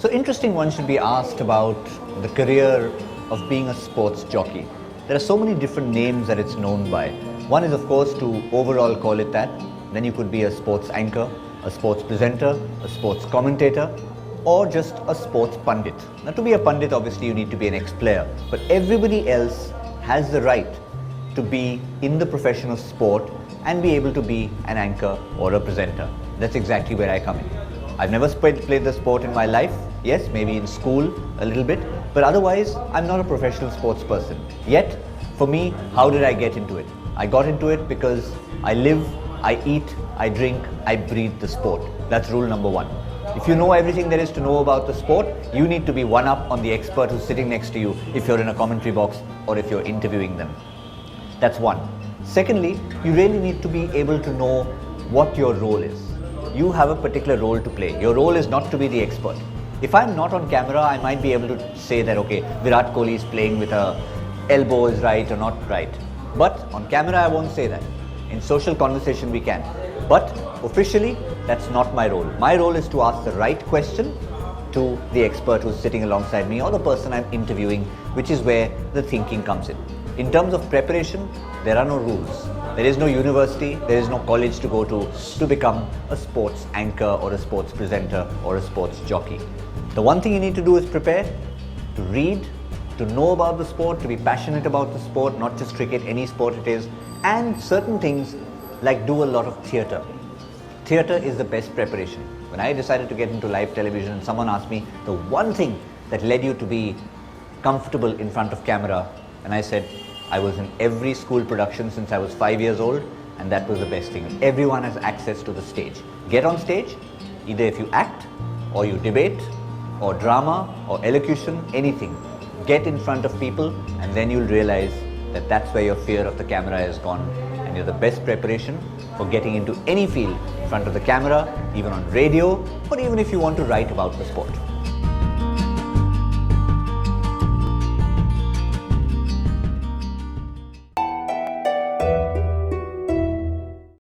So interesting one should be asked about the career of being a sports jockey. There are so many different names that it's known by. One is of course to overall call it that. Then you could be a sports anchor, a sports presenter, a sports commentator, or just a sports pundit. Now to be a pundit obviously you need to be an ex-player, but everybody else has the right to be in the profession of sport and be able to be an anchor or a presenter. That's exactly where I come in. I've never played the sport in my life. Yes, maybe in school a little bit, but otherwise I'm not a professional sports person. Yet, for me, how did I get into it? I got into it because I live, I eat, I drink, I breathe the sport. That's rule number one. If you know everything there is to know about the sport, you need to be one up on the expert who's sitting next to you if you're in a commentary box or if you're interviewing them. That's one. Secondly, you really need to be able to know what your role is. You have a particular role to play. Your role is not to be the expert. If I'm not on camera, I might be able to say that, okay, Virat Kohli is playing with a elbow is right or not right. But on camera, I won't say that. In social conversation, we can. But officially, that's not my role. My role is to ask the right question to the expert who's sitting alongside me or the person I'm interviewing, which is where the thinking comes in. In terms of preparation, there are no rules. There is no university, there is no college to go to become a sports anchor or a sports presenter or a sports jockey. The one thing you need to do is prepare, to read, to know about the sport, to be passionate about the sport, not just cricket, any sport it is, and certain things like do a lot of theatre. Theatre is the best preparation. When I decided to get into live television, someone asked me the one thing that led you to be comfortable in front of camera, and I said, I was in every school production since I was 5 years old, and that was the best thing. Everyone has access to the stage. Get on stage, either if you act, or you debate, or drama, or elocution, anything. Get in front of people, and then you'll realize that that's where your fear of the camera is gone, and you're the best preparation for getting into any field in front of the camera, even on radio, or even if you want to write about the sport.